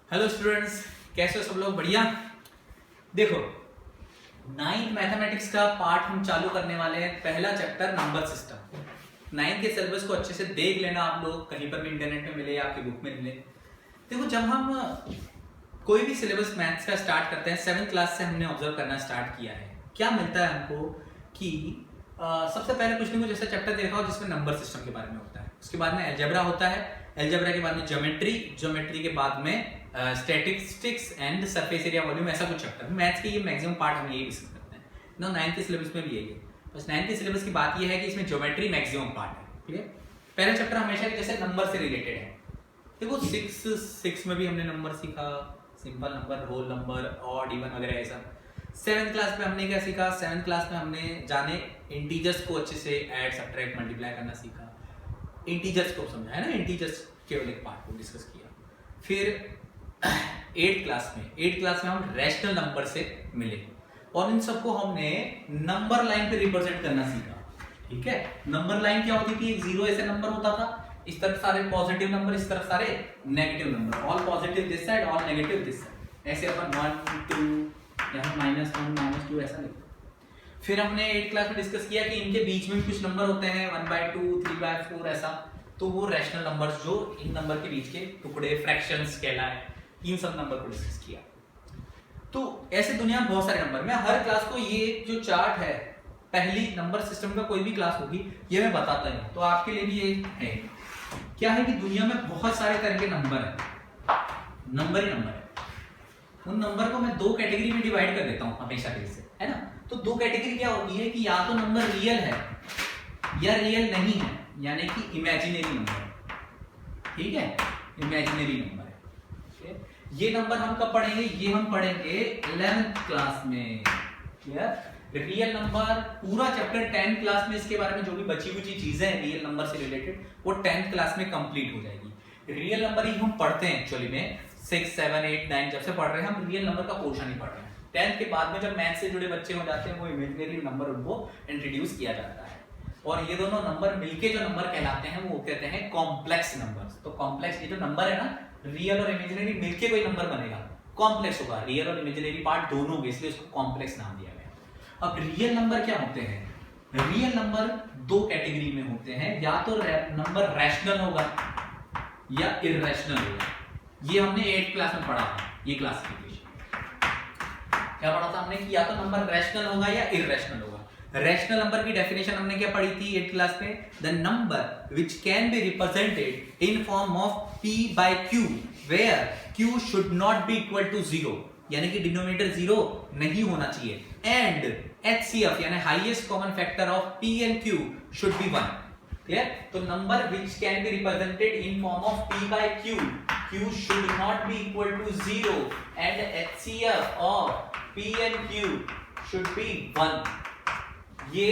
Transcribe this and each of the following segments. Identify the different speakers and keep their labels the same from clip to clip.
Speaker 1: Hello students, कैसे हो सब लोग? बढ़िया। देखो, 9th मैथमेटिक्स का पार्ट हम चालू करने वाले हैं। पहला चैप्टर नंबर सिस्टम। 9th के सिलेबस को अच्छे से देख लेना आप लोग, कहीं पर भी इंटरनेट में मिले या आपकी बुक में मिले। देखो, जब हम कोई भी सिलेबस मैथ्स का स्टार्ट करते हैं, 7th क्लास से हमने ऑब्जर्व करना स्टार्ट किया है। क्या मिलता है हमको कि सबसे पहले कुछ नहीं कुछ ऐसा चैप्टर देखा हो जिसमें नंबर सिस्टम के बारे में होता है। उसके बाद में अलजेब्रा होता है, अलजेब्रा के बाद में ज्योमेट्री, ज्योमेट्री के बाद में statistics and surface area volume, ऐसा कुछ चैप्टर। मैथ्स के ये मैक्सिमम पार्ट हम यही डिस्कस करते हैं ना। 9th के सिलेबस में भी यही है। बस 9th के सिलेबस की बात ये है कि इसमें ज्योमेट्री मैक्सिमम पार्ट है। क्लियर? पहला चैप्टर हमेशा जैसे नंबर से रिलेटेड है। देखो, 6 में भी हमने नंबर सीखा, simple number, whole number, odd, even वगैरह ऐसा। 7th क्लास में हमने क्या सीखा? 7th क्लास में हमने जाने इंटीजर्स को अच्छे से ऐड, सब्ट्रैक्ट, मल्टीप्लाई करना सीखा। इंटीजर्स को समझा है ना, इंटीजर्स केवल एक पार्ट को डिस्कस किया। फिर 8th क्लास में हम रैशनल नंबर से मिले और इन सबको हमने नंबर लाइन पे रिप्रेजेंट करना सीखा। ठीक है? नंबर लाइन क्या होती थी? एक जीरो ऐसे नंबर होता था, इस तरफ सारे पॉजिटिव नंबर, इस तरफ सारे negative number. All positive this side, all negative this side. ऐसे अपन 1 2 यहाँ -1 -2 ऐसा लिखते। फिर हमने 8th क्लास में डिस्कस किया कि इनके बीच में कुछ नंबर होते हैं 1/2 3/4 ऐसा। तो वो रैशनल नंबर्स जो इन नंबर के बीच के टुकड़े, फ्रैक्शंस कहलाए, इन सब नंबर को डिस्कस किया। तो ऐसे दुनिया में बहुत सारे नंबर। मैं हर क्लास को ये जो चार्ट है, पहली नंबर सिस्टम का कोई भी क्लास होगी, ये मैं बताता हूँ। तो आपके लिए भी ये है क्या है कि दुनिया में बहुत सारे तरह के नंबर है, नंबर ही नंबर है। उन नंबर को मैं दो कैटेगरी में डिवाइड कर देता हूँ हमेशा के लिए, है ना। तो दो कैटेगरी क्या होती है कि या तो नंबर रियल है या रियल नहीं है, यानी कि इमेजिनरी नंबर। ठीक है? इमेजिनरी नंबर है। ये नंबर हम कब पढ़ेंगे? ये हम पढ़ेंगे 11th क्लास में। क्लियर? रियल नंबर पूरा चैप्टर 10th क्लास में, इसके बारे में जो भी बची हुई चीजें हैं रियल नंबर से रिलेटेड, वो 10th क्लास में कंप्लीट हो जाएगी। रियल नंबर ही हम पढ़ते हैं एक्चुअली में 6 7 8 9 जब से पढ़ रहे हैं हम रियल नंबर का पोर्शन ही पढ़ रहे हैं। 10th के बाद में जब मैथ से जुड़े बच्चे हो जाते हैं, वो इमेजिनरी नंबर उनको इंट्रोड्यूस किया जाता है। और ये दोनों नंबर मिलके जो नंबर कहलाते हैं वो कहते हैं कॉम्प्लेक्स नंबर्स। तो कॉम्प्लेक्स, ये जो नंबर है ना, रियल और इमेजिनरी मिलके कोई नंबर बनेगा, कॉम्प्लेक्स होगा। रियल और इमेजिनरी पार्ट दोनों होंगे, इसलिए उसको कॉम्प्लेक्स नाम दिया गया। अब रियल नंबर क्या होते हैं? रियल नंबर दो कैटेगरी में होते हैं, या तो नंबर रैशनल होगा या इररेशनल होगा। ये हमने 8th क्लास में पढ़ा था। ये क्लासिफिकेशन क्या पढ़ा था हमने कि या तो नंबर रैशनल होगा या इररेशनल होगा। रैशनल नंबर की डेफिनेशन हमने क्या पढ़ी थी 8th क्लास में? The number which can be represented in form of p by q where q should not be equal to 0, यानी कि डिनोमिनेटर 0 नहीं होना चाहिए, एंड HCF यानी highest common factor of p and q should be 1। Clear? तो number which can be represented in form of p by q should not be equal to 0 and HCF of p and q should be 1। ये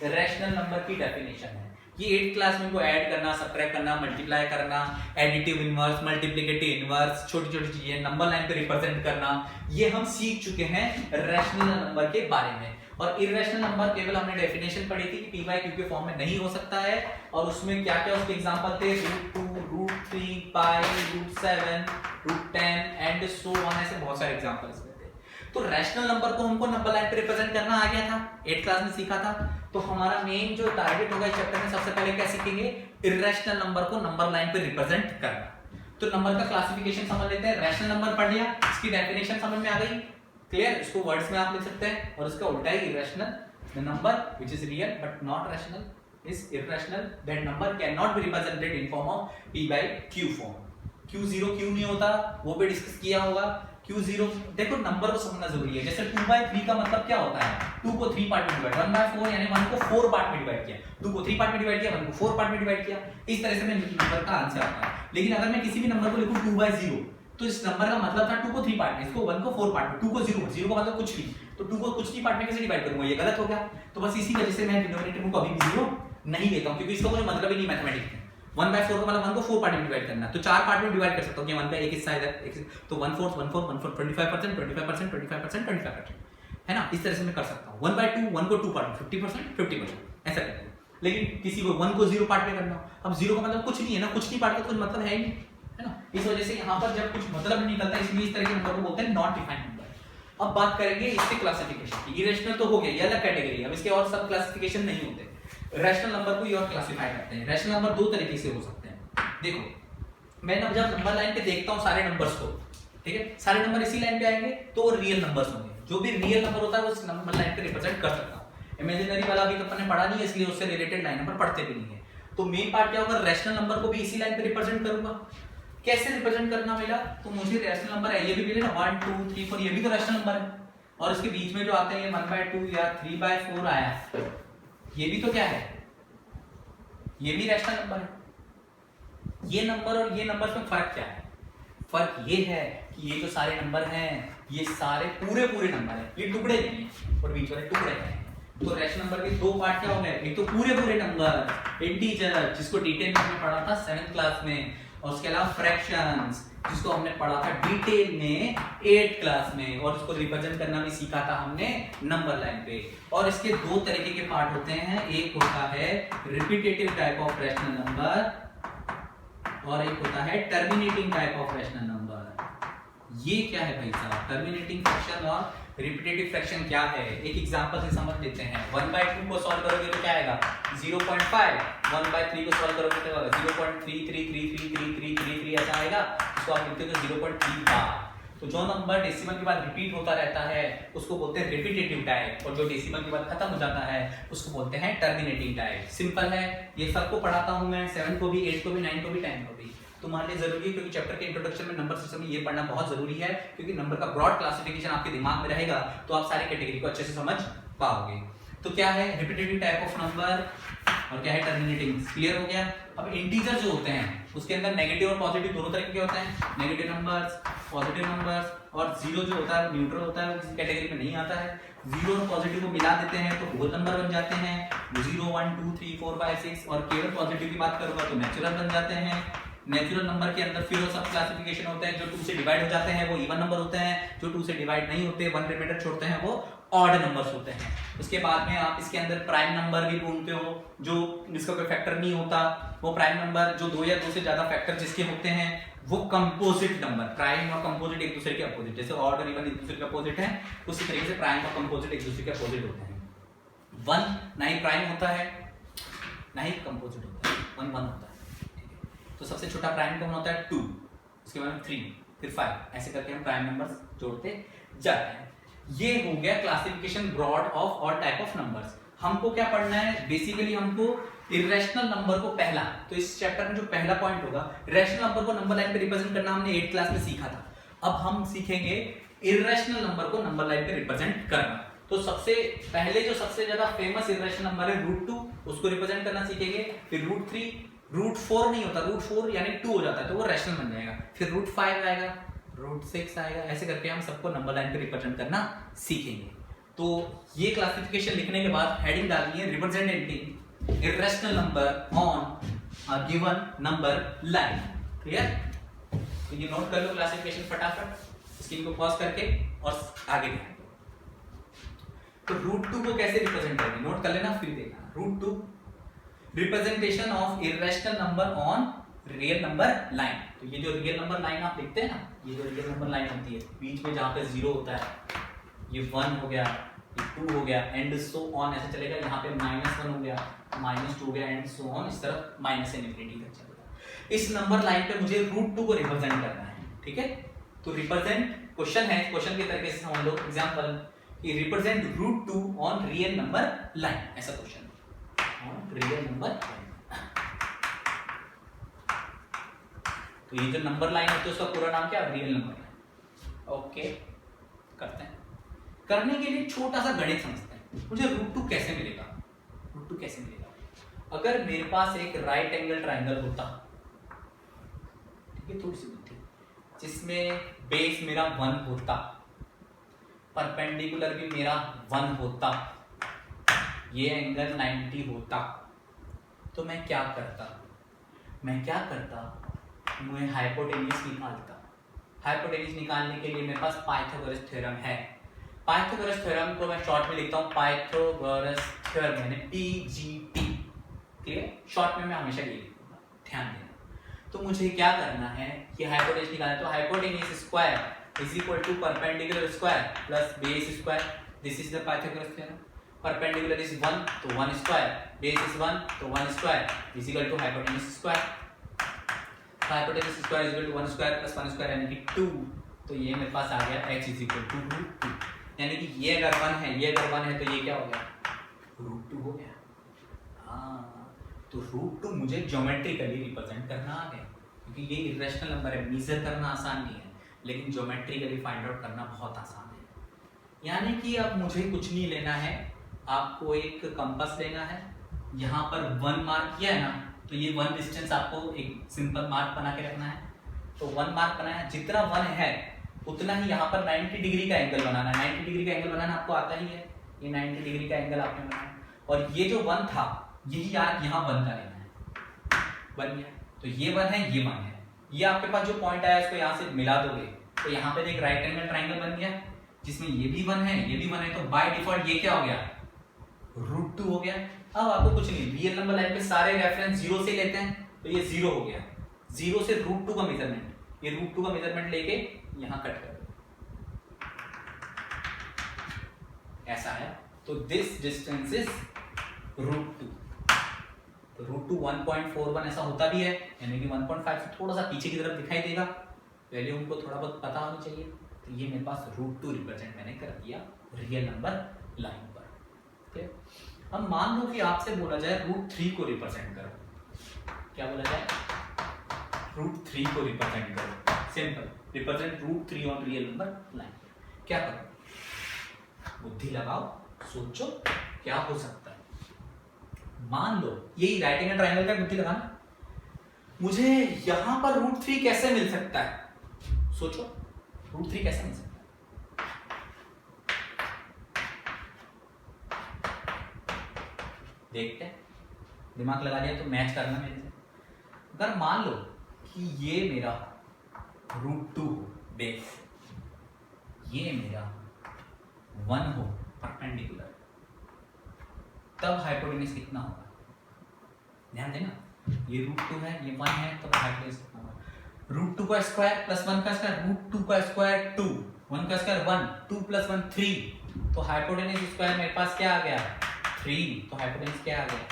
Speaker 1: rational number की definition है। ये 8th class में को add करना, subtract करना, multiply करना, additive inverse, multiplicative inverse, छोटी छोटी चीजें नंबर लाइन पे रिप्रेजेंट करना, ये हम सीख चुके हैं रैशनल नंबर के बारे में। और इररेशनल नंबर केवल हमने डेफिनेशन पढ़ी थी कि p by q के फॉर्म में नहीं हो सकता है, और उसमें क्या क्या उसके एग्जांपल थे, √2, √3, पाई, √7, √10 एंड सो ऑन, ऐसे बहुत सारे एग्जांपल्स थे। तो रैशनल नंबर को हमको नंबर लाइन पे रिप्रेजेंट करना आ गया था, 8th क्लास में सीखा था। तो हमारा मेन जो टारगेट होगा इस चैप्टर में, सबसे पहले क्या सीखेंगे? इररेशनल नंबर को नंबर लाइन पे रिप्रेजेंट करना। तो नंबर का क्लासिफिकेशन समझ लेते हैं। रैशनल नंबर पढ़ लिया, इसकी डेफिनेशन समझ में आ गई। क्लियर? इसको वर्ड्स में आप लिख सकते हैं, और इसका उल्टा ही irrational. The number which is real but not rational is irrational. That number can not be represented in form of p by q form. q0 क्यों नहीं होता वो भी डिस्कस किया होगा। Q0, देखो नंबर को समझना जरूरी है। जैसे 2/3 का मतलब क्या होता है? 2 को 3 पार्ट में डिवाइड, 1/4 यानी 1 को 4 पार्ट में डिवाइड किया, 2 को 3 पार्ट में डिवाइड किया, 1 को 4 पार्ट में डिवाइड किया। इस तरह से मैं नंबर का आंसर आता है। लेकिन अगर मैं किसी भी नंबर को लिखूं 2/0, तो इस नंबर का मतलब था 2 को 3 पार्ट में, इसको 1 को 4 पार्ट में, 2 को 0 का मतलब कुछ भी, तो 2 को कुछ नहीं पार्ट में कैसे डिवाइड करूंगा? ये गलत हो गया। तो बस इसी वजह से मैं डिनोमिनेटर को कभी 0 नहीं लेता हूं, क्योंकि इसका कोई मतलब ही नहीं मैथमेटिक्स में। 1/4 का मतलब 1 को 4 पार्ट में डिवाइड करना, तो 4 पार्ट में डिवाइड कर सकता हूं कि 1 का एक हिस्सा इधर, तो 1/4 1/4 1/4 25% 25% 25% 25%, है ना। इस तरह से मैं कर सकता हूं। 1/2 1 को 2 पार्ट में 50% 50% ऐसा करते हैं। लेकिन किसी को 1 को 0 पार्ट में करना हो, अब 0 का मतलब कुछ नहीं है ना, कुछ नहीं पार्ट का तो कुछ मतलब है ही नहीं, है ना। इस वजह से यहाँ पर जब कुछ मतलब नहीं निकलता, इसलिए इस तरह के नंबर को बोलते हैं नॉट डिफाइंड नंबर। अब बात करेंगे इसके क्लासिफिकेशन की। इरेशनल तो हो गया, ये अलग कैटेगरी है, अब इसके और सब क्लासिफिकेशन नहीं होते। रैशनल नंबर को ये और क्लासिफाई करते हैं। रैशनल नंबर दो तरीके से हो सकते हैं। देखो मैं जब नंबर लाइन पे देखता हूँ सारे नंबर्स को, ठीक है, सारे नंबर इसी लाइन पे आएंगे तो वो रियल नंबर्स होंगे। जो भी रियल नंबर होता है वो उस नंबर लाइन पे रिप्रेजेंट कर सकता हूँ। इमेजिनरी वाला अभी तो अपन ने पढ़ा नहीं है, इसलिए उससे रिलेटेड लाइन नंबर पढ़ते भी नहीं है। तो मेन पार्ट क्या होगा, रैशनल नंबर को भी इसी लाइन पे रिप्रेजेंट करूंगा। कैसे रिप्रेजेंट करना मिला, तो मुझे रैशनल नंबर है ये भी मिले ना 1 2 3 4, ये भी तो रैशनल नंबर है। और इसके बीच में जो आते हैं 1/2 या 3/4 आया, ये भी तो क्या है, ये भी रैशनल नंबर है। ये नंबर और ये नंबर में फर्क क्या है, फर्क ये है कि ये जो सारे नंबर हैं ये सारे पूरे नंबर हैं, ये टुकड़े नहीं है और बीच वाले टुकड़े हैं। तो रैशनल नंबर के दो पार्ट क्या हो गए, एक तो पूरे नंबर इंटीजर जिसको डिटेल में हमने पढ़ा था 7th क्लास में, और उसके अलावा फ्रैक्शंस जिसको हमने पढ़ा था डिटेल में 8th क्लास में, और उसको रिप्रेजेंट करना भी सीखा था हमने नंबर लाइन पे। और इसके दो तरीके के पार्ट होते हैं, एक होता है repetitive type of rational number और एक होता है terminating type of rational number. ये क्या है भाई साहब, टर्मिनेटिंग फ्रैक्शन और रिपीटेटिव फ्रैक्शन क्या है, एक एग्जांपल से समझ लेते हैं। 1/2 को सॉल्व करोगे तो क्या आएगा 0.5, 1/3 को सॉल्व करोगे तो 0.33333333 ऐसा आएगा। इसको आप लिखते हो 0.3 बार। तो जो नंबर डेसिमल के बाद रिपीट होता रहता है उसको बोलते हैं रिपीटेटिव टाइप, और जो डेसिमल के बाद खत्म हो जाता है उसको बोलते हैं टर्मिनेटिंग टाइप। सिंपल है, ये सबको पढ़ाता हूं मैं, 7 को भी, 8 को भी, 9 को भी, 10 को भी। तुम्हारे लिए जरूरी है क्योंकि चैप्टर के इंट्रोडक्शन में नंबर सिस्टम में ये पढ़ना बहुत जरूरी है, क्योंकि नंबर का ब्रॉड क्लासिफिकेशन आपके दिमाग में रहेगा तो आप सारी कैटेगरी को अच्छे से समझ पाओगे। तो क्या है रिपीटेटिव टाइप ऑफ नंबर और क्या है टर्मिनेटिंग, क्लियर हो गया। अब इंटीजर जो होते हैं उसके अंदर नेगेटिव और पॉजिटिव दोनों तरीके के होते हैं, नेगेटिव नंबर्स, पॉजिटिव नंबर्स, और जीरो जो होता है न्यूट्रल होता है, वो किसी कैटेगरी में नहीं आता है। जीरो और पॉजिटिव को मिला देते हैं तो होल नंबर बन जाते हैं, 0 1 2 3 4 5 6, और केवल पॉजिटिव की बात करूंगा तो नेचुरल बन जाते हैं। नेचुरल नंबर के अंदर फिर वो सब क्लासिफिकेशन होते हैं, जो 2 से डिवाइड हो जाते हैं वो इवन नंबर होते हैं, जो 2 से डिवाइड नहीं होते 1 रिमाइंडर छोड़ते हैं वो ऑड नंबर्स होते हैं। उसके बाद में आप इसके अंदर प्राइम नंबर भी ढूंढते हो, जो जिसका कोई फैक्टर नहीं होता वो प्राइम नंबर, जो 2 या 2 से ज्यादा फैक्टर जिसके होते हैं वो कंपोजिट नंबर। प्राइम और कंपोजिट एक दूसरे के अपोजिट, जैसे ऑड और इवन एक दूसरे के अपोजिट है, उसी तरीके से प्राइम और कंपोजिट एक दूसरे के अपोजिट होते हैं। 1 ना ही प्राइम होता है ना ही कंपोजिट होता है, 1 1 होता है। तो सबसे छोटा प्राइम कौन होता है 2, उसके बाद 3, फिर 5, ऐसे करके हम प्राइम नंबर्स जोड़ते जाते हैं। ये हो गया classification broad of all type of numbers. हमको क्या पढ़ना है, बेसिकली हमको इरेशनल नंबर को पहला, तो इस चैप्टर में जो पहला पॉइंट होगा इरेशनल नंबर को नंबर लाइन पे रिप्रेजेंट करना हमने 8th क्लास में सीखा था। अब हम सीखेंगे इरेशनल नंबर को नंबर लाइन पे रिप्रेजेंट करना। तो सबसे पहले जो सबसे ज्यादा फेमस इरेशनल नंबर है √2, उसको रिप्रेजेंट करना सीखेंगे। फिर √3, √4 नहीं होता, √4 यानी 2 हो जाता है तो वो रैशनल बन जाएगा। फिर √5 आएगा, √6 आएगा, ऐसे करके हम सबको नंबर लाइन पे रिप्रेजेंट करना सीखेंगे। तो ये क्लासिफिकेशन लिखने के बाद हेडिंग डालनी है representing irrational number on a given number line. Clear? तो ये नोट कर लो क्लासिफिकेशन फटाफट, स्क्रीन को पॉज करके और आगे बढ़ो। तो √2 को कैसे रिप्रेजेंट करेंगे नोट कर लेना, फिर देखना। √2 representation of irrational number on real number line. तो ये जो रियल नंबर लाइन आप देखते हैं ना, ये जो रियल नंबर लाइन होती है बीच में जहां पे 0 होता है, ये 1 हो गया, ये 2 हो गया, एंड सो ऑन ऐसे चलेगा। यहाँ पे -1 हो गया, -2 हो गया, एंड सो ऑन, इस तरफ -∞ तक चलेगा। इस नंबर लाइन पे मुझे √2 को रिप्रेजेंट करना है, ठीक है। तो रिप्रेजेंट क्वेश्चन है, क्वेश्चन के तरीके से समझ लो। एग्जांपल कि represent √2 on real number line, ऐसा question on real number line. तो ये जो नंबर लाइन होती है उसका पूरा नाम क्या है, रियल नंबर लाइन। ओके, करते हैं। करने के लिए छोटा सा गणित समझते हैं। मुझे √2 कैसे मिलेगा, √2 कैसे मिलेगा। अगर मेरे पास एक राइट एंगल ट्राइंगल होता, ठीक है, थोड़ी सी बुद्धि, जिसमें बेस मेरा 1 होता, परपेंडिकुलर भी मेरा 1 होता, ये एंगल 90 होता, तो मैं क्या करता, मैं हाइपोटेन्यूज निकालता। हाइपोटेन्यूज निकालने के लिए मेरे पास पाइथागोरस थ्योरम है। पाइथागोरस थ्योरम को मैं शॉर्ट में लिखता हूँ पाइथागोरस थ्योरम, यानी PGT। क्लियर? शॉर्ट में मैं हमेशा ये लिखूंगा, ध्यान देना। तो मुझे क्या करना है, ये हाइपोटेन्यूज निकालना है। तो hypotenuse square is equal to perpendicular square plus base square. This is the Pythagoras theorem. Perpendicular is 1 तो 1 स्क्वायर, बेस इज 1 तो 1 square is equal to hypotenuse square. Hypotenuse square is equal to 1 square plus 1 square यानी कि 2। तो ये मेरे पास आ गया h is equal to √2, यानी कि ये अगर 1 है, ये अगर 1 है तो ये क्या हो गया, √2 हो गया। हाँ, तो √2 मुझे ज्योमेट्रिकली रिप्रेजेंट करना आ गया, क्योंकि ये इरेशनल नंबर है, मेजर करना आसान नहीं है, लेकिन ज्योमेट्रिकली फाइंड आउट करना बहुत आसान है। यानी कि अब मुझे कुछ नहीं लेना है, आपको एक कंपास लेना है, यहाँ पर 1 मार्क किया है ना, तो ये 1 डिस्टेंस आपको एक सिंपल मार्क बना के रखना है। तो 1 मार्क बनाया, जितना 1 है उतना ही यहाँ पर 90 डिग्री का एंगल बनाना है। 90 डिग्री का एंगल बनाना आपको आता ही है, ये 90 डिग्री का एंगल आपने बनाया, और ये जो 1 था यही यार यहाँ 1 का लेना है, बन गया। तो ये 1 है, ये 1 है, ये आपके पास जो पॉइंट आया इसको यहाँ से मिला दोगे तो यहाँ पे एक राइट एंगल ट्राइंगल बन गया, जिसमें ये भी 1 है, ये भी 1 है, तो बाय डिफॉल्ट ये क्या हो गया, √2 हो गया। अब आपको कुछ नहीं, रियल नंबर लाइन पे सारे रेफरेंस 0 से लेते हैं, तो ये 0 हो गया। 0 से √2 का मेजरमेंट, ये √2 का मेजरमेंट लेके यहाँ कट कर दो, ऐसा है। तो दिस डिस्टेंस इज √2। तो √2 1.41 ऐसा होता भी है, यानी कि 1.5 से थोड़ा सा पीछे की तरफ दिखाई देगा, वैल्यू हमको थोड़ा बहुत पता होनी चाहिए। तो ये मेरे पास √2 रिप्रेजेंट मैंने कर दिया रियल नंबर लाइन पर। ठीक, अब मान लो कि आपसे बोला जाए √3 को रिप्रेजेंट करो, क्या बोला जाए, √3 को रिप्रेजेंट करो, simple, represent √3 on real number line. क्या करो, बुद्धि लगाओ, सोचो क्या हो सकता है। मान लो यही राइट एंगल ट्रायंगल का बुद्धि लगाना, मुझे यहां पर √3 कैसे मिल सकता है, सोचो √3 कैसे मिल सकता है। देखते हैं, दिमाग लगा लिया तो मैच करना मेरे से। अगर मान लो कि ये मेरा √2 हो बेस, ये मेरा 1 हो परपेंडिकुलर, तब हाइपोटेन्यूज कितना होगा, ध्यान देना, ये √2 है, ये 1 है, तो हाइपोटेन्यूज कितना होगा, √2 का स्क्वायर प्लस 1 का स्क्वायर, √2 का स्क्वायर 2, 1 का स्क्वायर 1, 2 प्लस 1 3, तो हाइपोटेन्यूज स्क्वायर मेरे पास क्या आ गया 3, तो हाइपोटेन्यूज क्या आ गया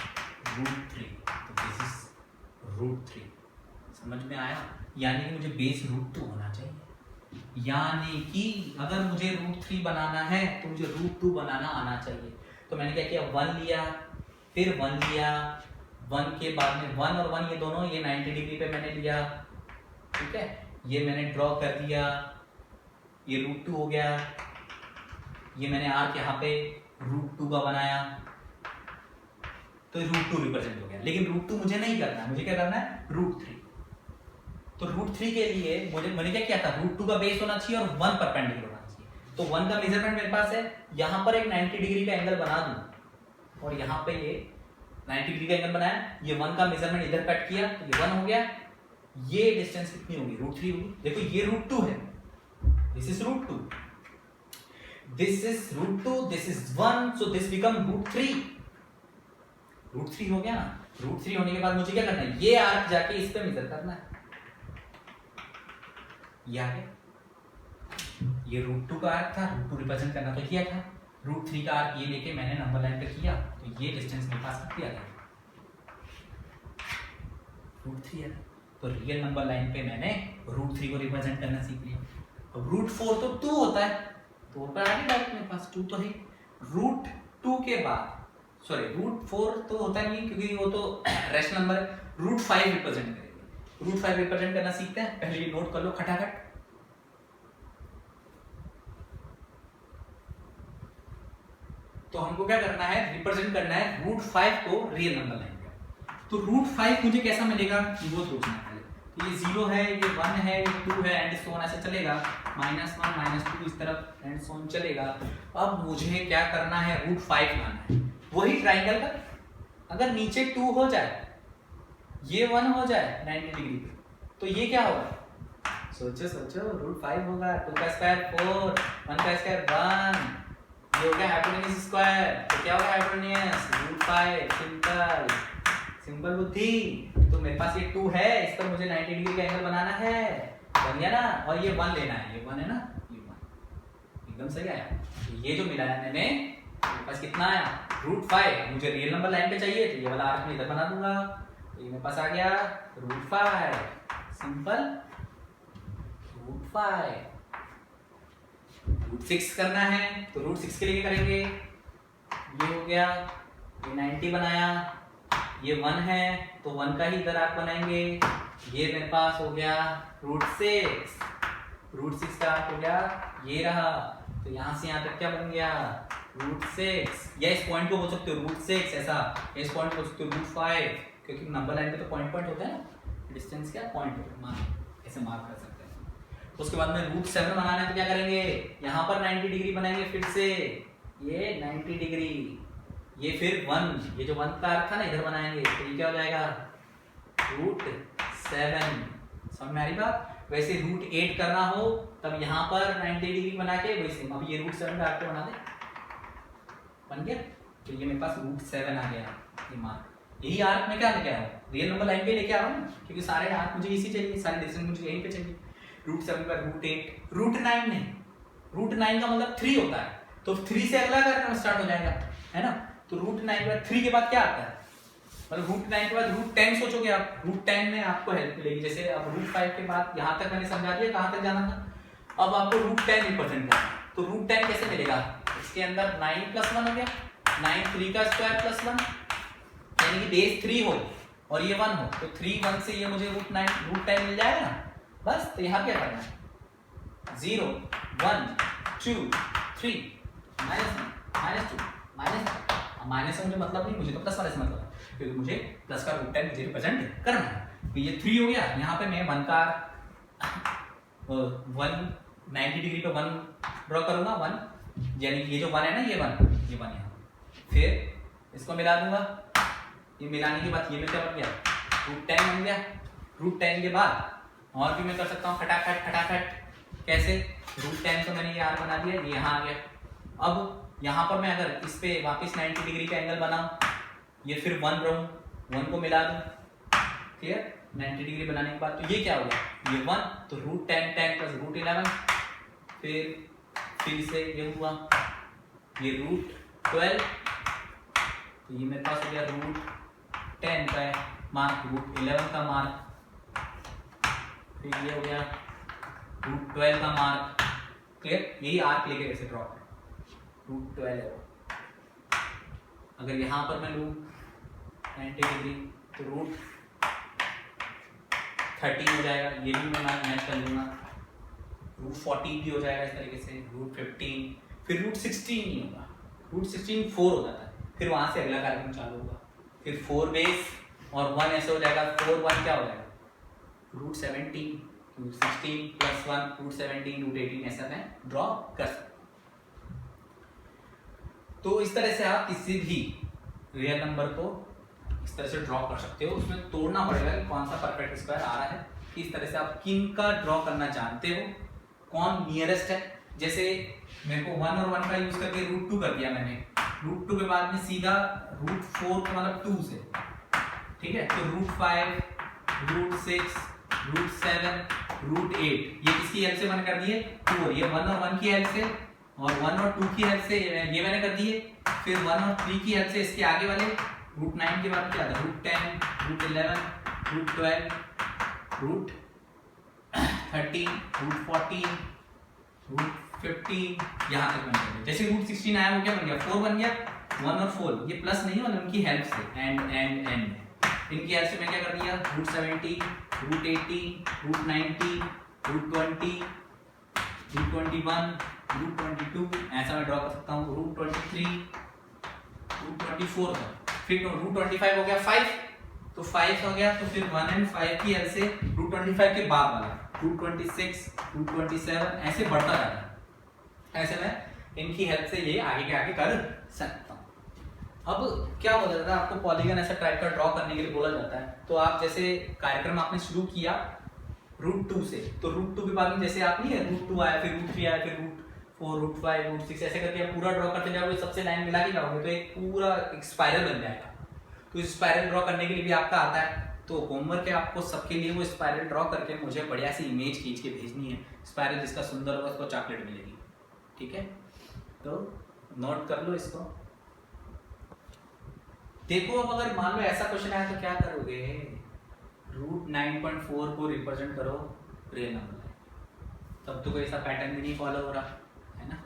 Speaker 1: √3, तो दिस इज √3। समझ में आया, यानी कि मुझे बेस √2 होना चाहिए, यानी कि अगर मुझे √3 बनाना है तो मुझे √2 बनाना आना चाहिए। तो मैंने क्या किया, 1 लिया, फिर 1 लिया, 1 के बाद में 1 और 1 ये दोनों ये 90 डिग्री पे मैंने लिया, ठीक है, ये मैंने ड्रॉ कर दिया, ये √2 हो गया, ये मैंने आर्क यहाँ पे √2 का बनाया, तो √2 रिप्रेजेंट हो गया। लेकिन √2 मुझे नहीं करना है, मुझे क्या करना है √3। तो √3 के लिए मैंने क्या किया था, √2 का बेस होना चाहिए और 1 परपेंडिकुलर होना चाहिए। तो 1 का मेजरमेंट मेरे पास है, यहाँ पर एक 90 डिग्री का एंगल बना दूं, और यहाँ पे ये 90 डिग्री का एंगल बनाया, ये 1 का मेजरमेंट इधर कट किया, तो ये 1 हो गया। ये डिस्टेंस कितनी होगी, √3 होगी। देखो ये √2 है, this is √2, this is √2, this is 1, so this become √3। √3 हो गया ना। √3 होने के बाद मुझे क्या करना है, ये आर्क जाके इस पे मेजर करना है, ये आ गया, ये √2 का आर्क था, √2 रिप्रेजेंट करना तो किया था, √3 का आर्क ये लेके मैंने नंबर लाइन पे किया, तो ये डिस्टेंस मेरे पास कितना आ गया √3 है। तो रियल नंबर लाइन पे मैंने √3 को रिप्रेजेंट करना सीख लिया। अब √4 तो 2 होता है, तो ऊपर आ गया मेरे पास 2 तो है। √2 के बाद सॉरी √4 तो होता नहीं क्योंकि वो तो रेशनल नंबर है, √5 रिप्रेजेंट करेंगे। √5 रिप्रेजेंट करना सीखते हैं, पहले ये नोट कर लो खटाखट। तो हमको क्या करना है, रिप्रेजेंट करना है √5 को रियल नंबर लाइन पे। तो √5 मुझे कैसा मिलेगा वो सोचना है। तो ये 0 है, ये 1 है, ये 2 है, एंड सो ऑन ऐसे चलेगा, -1 -2 इस तरफ एंड सो ऑन चलेगा। अब मुझे क्या करना है, √5 लाना है, वही ट्राइंगल का। अगर नीचे 2 हो जाए, ये 1 हो जाए 90 डिग्री पे, तो ये क्या होगा, सोचो सोचो, √5 होगा, 2 का स्क्वायर 4, 1 का स्क्वायर 1, ये हो गया हाइपोटेन्यूज स्क्वायर। तो क्या होगा हाइपोटेन्यूज √5, सिंपल सिंपल बुद्धि। तो मेरे पास ये 2 है, इस पर मुझे 90 डिग्री का एंगल बनाना है, बन गया ना। और ये 1 लेना है, ये 1 है ना, ये 1 एकदम सही आया। ये जो मिलाया मैंने, मेरे पास कितना आया √5। मुझे रियल नंबर लाइन पे चाहिए तो ये वाला आर्क में इधर बना दूंगा, ये मेरे पास आ गया √5, सिंपल √5। √6 करना है तो √6 के लिए करेंगे, ये हो गया, ये 90 बनाया, ये 1 है तो 1 का ही इधर आर्क बनाएंगे। ये मेरे पास हो गया √6, √6 का आर्क हो गया, ये रहा। तो यहाँ से यहाँ तक क्या बन गया √6, या इस पॉइंट को बोल सकते हो √6 ऐसा, इस पॉइंट को बोल सकते हो √5, क्योंकि नंबर लाइन पे तो पॉइंट पॉइंट होता है ना, डिस्टेंस क्या पॉइंट मार्क, ऐसे मार्क कर सकते हैं। उसके बाद में √7 बनाना है तो क्या करेंगे, यहाँ पर 90 डिग्री बनाएंगे, फिर से ये 90 डिग्री, ये फिर 1, ये जो 1 का आर्क था ना इधर बनाएंगे, तो ये क्या हो जाएगा √7। समझ में आ रही बात। वैसे √8 करना हो तब यहाँ पर 90 डिग्री बना के वैसे अब ये √7 का आर्क बना दे, बन गया। तो ये मेरे पास √7 आ गया, ये मार्क। यही आर्क में क्या लेके आया हूँ, रियल नंबर लाइन पे लेके आ रहा हूँ, क्योंकि सारे आर्क मुझे इसी चाहिए, सारे डिस्टेंस मुझे यहीं पे चाहिए। √7 का √8, √9 नहीं, √9 का मतलब 3 होता है, तो 3 से अगला करना स्टार्ट हो जाएगा, है ना। तो √9 के बाद 3 के बाद क्या आता है, मतलब √9 के बाद √10 सोचोगे आप, √10 में आपको हेल्प मिलेगी। जैसे अब √5 के बाद यहाँ तक मैंने समझा दिया कहाँ तक जाना था, अब आपको √10 रिप्रेजेंट करना है। तो √10 कैसे मिलेगा, इसके अंदर 9 + 1 हो गया, 9 3 का स्क्वायर + 1, यानी कि बेस 3 हो और ये 1 हो, तो 3 1 से ये मुझे √10 मिल जाएगा ना। बस तो यहाँ क्या करना है, 0 1 2 3 -2 माइनस से मुझे मतलब नहीं, मुझे तो प्लस वाले से मतलब है, क्योंकि मुझे प्लस का √10 मुझे रिप्रेजेंट करना है। तो ये 3 हो गया, यहाँ पे मैं 1 का 90 डिग्री पे 1 ड्रॉ करूंगा, 1 यानी ये जो 1 है ना, ये 1 यहाँ, फिर इसको मिला दूंगा। ये मिलाने के बाद ये में क्या बन गया √10 बन गया। √10 के बाद और भी मैं कर सकता हूँ फटाफट। कैसे, √10 तो मैंने ये आर बना दिया, ये यहाँ आ गया। अब यहाँ पर मैं अगर इस पे वापस 90 डिग्री का एंगल बनाऊं, ये फिर 1 रहूं, 1 को मिला दूं, क्लियर। 90 डिग्री बनाने के बाद तो ये क्या होगा, ये 1, तो √10 10 + √11, फिर से ये हुआ, ये √12, तो ये मेरे पास हो गया √10 का मार्क, √11 का मार्क, फिर ये हो गया √12 का मार्क, क्लियर। यही आर्क लेके कैसे ड्रॉ करें, √12 अगर यहाँ पर मैं लूँ 90 डिग्री तो √13 हो जाएगा, ये भी मैं मैच कर लूँगा, √14 भी हो जाएगा इस तरीके से, √15, फिर √16 नहीं होगा, √16 4 हो जाता है, फिर वहाँ से अगला कार्यक्रम चालू होगा, फिर 4 बेस और 1 ऐसे हो जाएगा, 4 1 क्या हो जाएगा √17, √16 + 1 √17 √18 ऐसा मैं ड्रॉ कर सकता हूँ। तो इस तरह से आप किसी भी रियल नंबर को इस तरह से ड्रॉ कर सकते हो, उसमें तोड़ना पड़ेगा कि कौन सा परफेक्ट स्क्वायर आ रहा है, इस तरह से आप किन का ड्रॉ करना जानते हो, कौन नियरेस्ट है। जैसे मेरे को 1 और 1 का यूज करके √2 कर दिया मैंने, √2 के बाद में सीधा √4 का मतलब 2 से, ठीक है। तो √5 √6 √7 √8 ये किसकी हेल्प से मैंने कर दिए 2, और ये 1 और 1 की हेल्प से, और 1 और 2 की हेल्प से ये मैंने कर दिए, फिर 1 और 3 की हेल्प से इसके आगे वाले, √9 के बाद क्या था √10 √11 √12 √13 √14 √15 यहाँ तक बन गया। जैसे √16 आया वो क्या बन गया 4 बन गया, 1 और 4 ये प्लस नहीं है, उनकी हेल्प से एंड इनकी हेल्प से मैं क्या कर दिया √70 √80 √90 √20 √21 √22 ऐसा मैं ड्रॉ कर सकता हूँ, √23 √24 था, फिर √25 हो गया 5, तो 5 हो गया, तो फिर 1 और 5 की हेल्प से √25 के बाद वाला √26 √27 ऐसे बढ़ता जाता है। ऐसे मैं इनकी हेल्प से ये आगे के आगे कर सकता हूँ। अब क्या बोला जाता है, आपको पॉलीगन ऐसा टाइप का ड्रॉ करने के लिए बोला जाता है, तो आप जैसे कार्यक्रम आपने शुरू किया √2 से, तो √2 के बाद में जैसे आप नहीं है √2 आया, फिर √3 आया, फिर √4 √5 √6 ऐसे करके आप पूरा ड्रॉ करते जाओगे, सबसे लाइन मिला के जाओगे तो एक पूरा एक स्पाइरल बन जाएगा। तो इस स्पाइरल ड्रॉ करने के लिए भी आपका आता है तो होमवर्क है आपको सबके लिए वो स्पाइरल ड्रॉ करके मुझे बढ़िया सी इमेज खींच के भेजनी है। स्पाइरल जिसका सुंदर होगा उसको चॉकलेट मिलेगी, ठीक है? तो नोट कर लो इसको। देखो अब अगर मान लो ऐसा क्वेश्चन आया तो क्या करोगे? रूट 9.4 को रिप्रेजेंट करो रियल नंबर, तब तो कोई ऐसा पैटर्न भी नहीं फॉलो हो रहा है ना।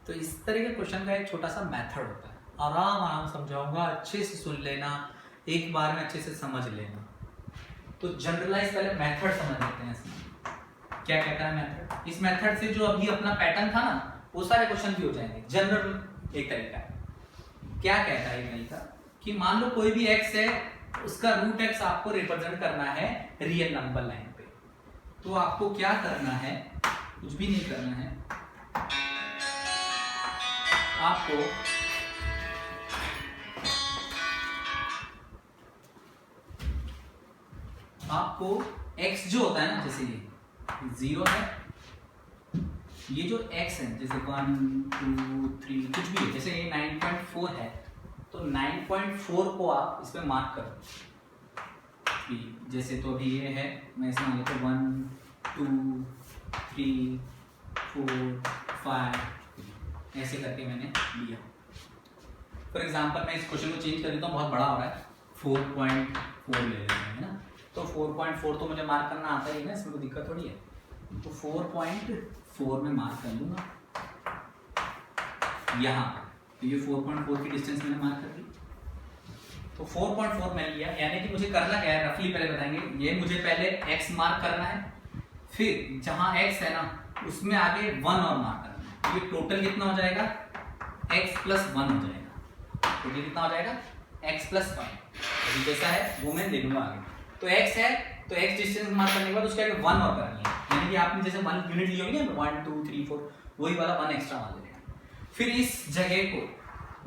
Speaker 1: तो इस तरह के क्वेश्चन का एक छोटा सा मेथड होता है, आराम आराम समझाऊंगा, अच्छे से सुन लेना, एक बार में अच्छे से समझ लेना। तो जनरलाइज पहले मेथड समझ लेते हैं इसमें क्या कहता है मेथड। इस मेथड से जो अभी अपना पैटर्न था ना वो सारे क्वेश्चन भी हो जाएंगे। जनरल एक तरीका है, क्या कहता है ये तरीका कि मान लो कोई भी x है, उसका रूट x आपको रिप्रेजेंट करना है रियल नंबर लाइन पे। तो आपको क्या करना है? कुछ भी नहीं करना है, आपको x जो होता है ना, जैसे ये 0 है, ये जो x है जैसे 1 2 3 कुछ भी है, जैसे ये 9.4 है तो 9.4 को आप इस पे मार्क करो। जैसे तो अभी ये है, मैं इसमें मान लेता हूँ 1 2 3 4 5 ऐसे करके मैंने लिया। फॉर एग्जाम्पल मैं इस क्वेश्चन को चेंज कर देता हूँ, बहुत बड़ा हो रहा है, 4.4 ले लेते हैं ना। तो 4.4 तो मुझे मार्क करना आता ही है ना, इसमें कोई दिक्कत थोड़ी है। तो 4.4 में मार्क कर लूँगा यहाँ। तो ये 4.4 की डिस्टेंस मैंने मार्क कर दी। तो 4.4 मैंने लिया, यानी कि मुझे करना क्या है रफली पहले बताएंगे। ये मुझे पहले x मार्क करना है, फिर जहाँ x है ना उसमें आगे 1 और मार्क करना है। ये टोटल कितना हो जाएगा? x + 1 हो जाएगा। टोटल कितना हो जाएगा? x + 1। अभी जैसा है वो मैं दे दूंगा आगे। तो x है तो x डिस्टेंस मार्क करने के बाद उसके आगे 1 और करनी है, यानी कि आपने जैसे 1 यूनिट ली होगी ना 1 2 3 4, वही वाला 1 एक्स्ट्रा मान लेना। फिर इस जगह को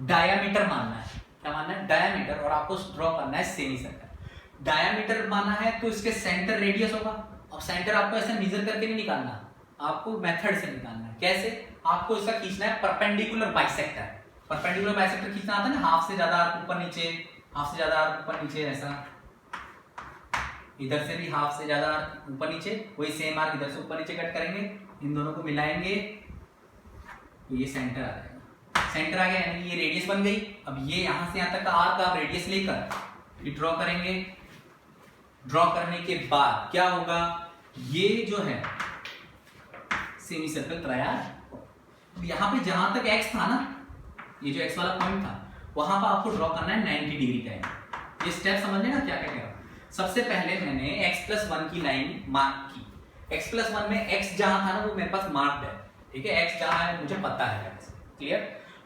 Speaker 1: डायमीटर मानना है। क्या मानना है? डायमीटर। और आपको ड्रॉ करना है सेमी सर्कल। डायमीटर माना है तो इसके सेंटर रेडियस होगा। और सेंटर आपको ऐसे मेजर करके नहीं निकालना, आपको मेथड से निकालना है। कैसे? आपको इसका खींचना है परपेंडिकुलर बाइसेक्टर। परपेंडिकुलर बाइसेक्टर खींचना आता है ना, हाफ से ज्यादा आर्क ऊपर नीचे, हाफ से ज्यादा आर्क ऊपर नीचे, ऐसा। इधर से भी हाफ से ज्यादा आर्क ऊपर नीचे, वही सेम आर्क इधर से ऊपर नीचे कट करेंगे, इन दोनों को मिलाएंगे तो ये सेंटर आ जाएगा। सेंटर आ गया यानी कि ये रेडियस बन गई। अब ये यहां से यहां तक का आर्क आप रेडियस लेकर ये ड्रॉ करेंगे। ड्रॉ करने के बाद क्या होगा? ये जो है सेमी सर्कल तैयार। यहाँ पे जहां तक x था ना, ये जो x वाला पॉइंट था, वहां पर आपको ड्रॉ करना है 90 डिग्री का एंगल। ये स्टेप समझ लेना क्या क्या कह रहा हूं। सबसे पहले मैंने x + 1 की लाइन मार्क की। x + 1 में x जहां था ना वो मेरे पास मार्क्ड है, ठीक है? x जहां है मुझे पता है, क्लियर?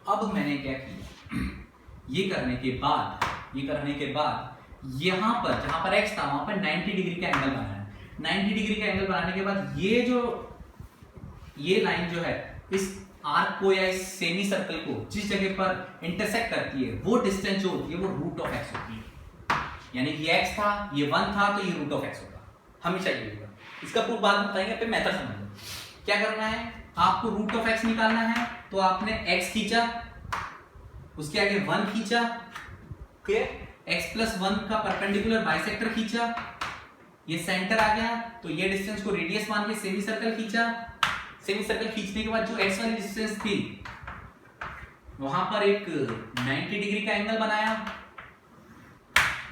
Speaker 1: अब मैंने क्या किया, ये करने के बाद यहाँ पर जहां पर x था वहां पर 90 डिग्री का एंगल बनाया। 90 डिग्री का एंगल बनाने के बाद ये लाइन जो है इस आर्क को या इस सेमी सर्कल को जिस जगह पर इंटरसेक्ट करती है वो डिस्टेंस जो होती है वो √(x) होती है। यानी कि x था, ये 1 था, तो ये √(x) होगा, हमेशा ये होगा। इसका प्रूफ बाद में बताएंगे, पे मेथड समझ लो। क्या करना है? आपको √(x) निकालना है, तो आपने x खींचा, उसके आगे 1 खींचा, क्लियर? x + 1 का परपेंडिकुलर बाइसेक्टर खींचा, ये सेंटर आ गया, तो ये डिस्टेंस को रेडियस मान के सेमी सर्कल खींचा। सेमी सर्कल खींचने के बाद जो x वाली डिस्टेंस थी वहां पर एक 90 डिग्री का एंगल बनाया।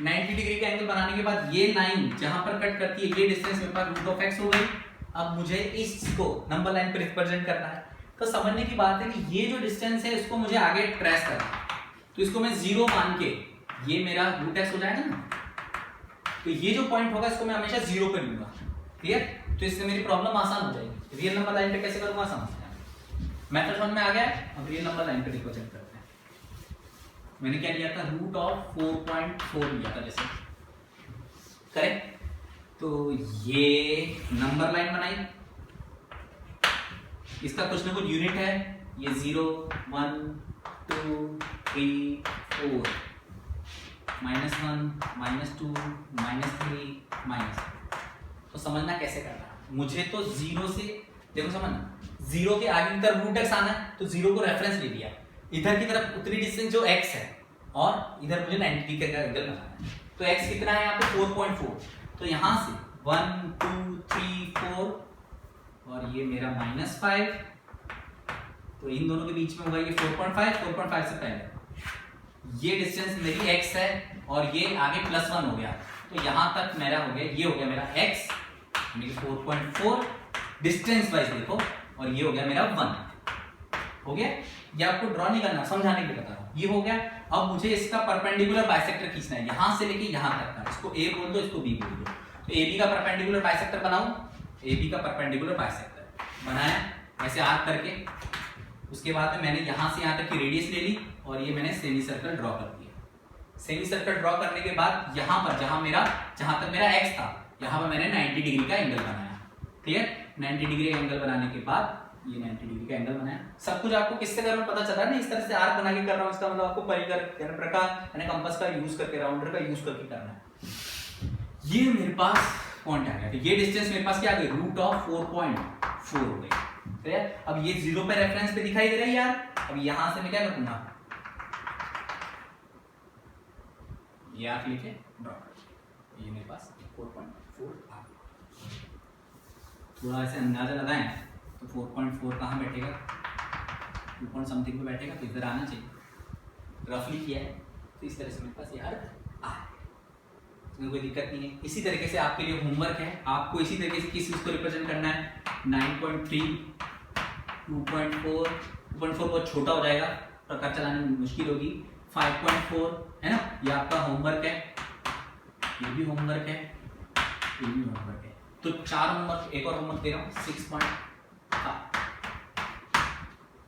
Speaker 1: 90 डिग्री का एंगल बनाने के बाद ये लाइन जहां पर कट करती है ये डिस्टेंस मेरे पास √(x) हो गई। अब मुझे इसको नंबर लाइन पर रिप्रेजेंट करना है। तो समझने की बात है कि ये जो डिस्टेंस है इसको मुझे आगे ट्रेस करना है, तो इसको मैं 0 मान के, ये मेरा √(x) हो जाएगा ना, तो ये जो पॉइंट होगा इसको मैं हमेशा 0 पे लूंगा, क्लियर? तो इससे मेरी प्रॉब्लम आसान हो जाएगी। रियल नंबर लाइन पे कैसे करूंगा समझ मेथड समझ में आ गया। अब रियल नंबर लाइन पे रिप्रेजेंट करते हैं। मैंने क्या लिया था? √4.4 लिया था, जैसे, करेक्ट? तो ये नंबर लाइन बनाई, इसका कुछ ना कुछ यूनिट है, ये 0 1 2 3 4, -1 -2 -3 तो समझना कैसे करना है। मुझे तो 0 से, देखो समझना, 0 के आगे की तरफ √(x) आना है, तो 0 को रेफरेंस ले लिया, इधर की तरफ उतनी डिस्टेंस जो x है, और इधर मुझे 90 डिग्री का एंगल बनाना है। तो x कितना है यहाँ पे 4.4, तो यहाँ से 1 2 3 4 और ये मेरा -5, तो इन दोनों के बीच में होगा ये 4.5, 4.5 से पहले ये डिस्टेंस मेरी x है और ये आगे +1 हो गया, तो यहाँ तक मेरा हो गया, ये हो गया मेरा x मेरी 4.4 डिस्टेंस वाइज देखो, और ये हो गया मेरा 1 हो गया। ये आपको ड्रॉ नहीं करना, समझाने के लिए बता रहा हूँ। ये हो गया। अब मुझे इसका परपेंडिकुलर बाइसेक्टर खींचना है, यहां से लेके यहां तक का। इसको A बोल दो, इसको B बोल दो। तो AB का परपेंडिकुलर बाइसेक्टर बनाऊं, AB का परपेंडिकुलर बाइसेक्टर बनाया ऐसे आर्क करके। उसके बाद में मैंने यहां से यहां तक की रेडियस ले ली और ये मैंने सेमी सर्कल ड्रॉ कर दिया। सेमी सर्कल ड्रॉ करने के बाद यहां पर जहां तक मेरा x था, यहां पर मैंने 90 डिग्री का एंगल बनाया। क्लियर? 90 डिग्री एंगल बनाने के बाद ये 90 डिग्री का एंगल बनाया। सब कुछ आपको किससे कर रहा हूं पता चला ना, इस तरह से आर्क बना के कर रहा हूं। इसका मतलब आपको परिघ प्रकार यानी कंपास का यूज करके, राउंडर का यूज करके करना है। ये मेरे पास पॉइंट आ गया, ये डिस्टेंस मेरे पास क्या आ गई, √4.4 हो गई। क्लियर? अब ये 0 पे रेफरेंस पे दिखाई दे रहा है यार। अब यहां से मैं क्या करूंगा, ये आर्क लिखे ड्रॉ कर, ये मेरे पास 4.4 आ गया। थोड़ा ऐसे अंदाजा लगाएं तो 4.4 कहाँ बैठेगा, 2 समथिंग पे बैठेगा, तो इधर आना चाहिए। रफली किया है तो इस तरह से मेरे पास यार आ है, इसमें कोई दिक्कत नहीं है। इसी तरीके से आपके लिए होमवर्क है, आपको इसी तरीके से किस चीज़ को रिप्रेजेंट करना है। 9.3 2.4 2.4 बहुत छोटा हो जाएगा, प्रकार चलाने में मुश्किल होगी। 5.4 है ना, ये आपका होमवर्क है, ये भी होमवर्क है, ये भी होमवर्क है। तो 4 होमवर्क, एक और होमवर्क दे रहा हूँ 6.5।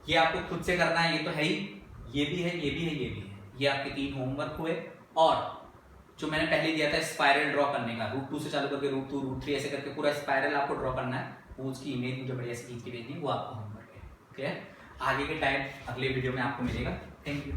Speaker 1: ये आपको खुद से करना है, ये तो है ही, ये भी है, ये भी है, ये भी है। ये आपके 3 होमवर्क हुए। और जो मैंने पहले दिया था स्पाइरल ड्रॉ करने का, √2 से चालू करके √2 √3 ऐसे करके पूरा स्पाइरल आपको ड्रॉ करना है, वो उसकी इमेज मुझे बढ़िया से खींच के भेजनी है, वो आपका होमवर्क है। ठीक है? आगे के टाइम अगले वीडियो में आपको मिलेगा। Thank you.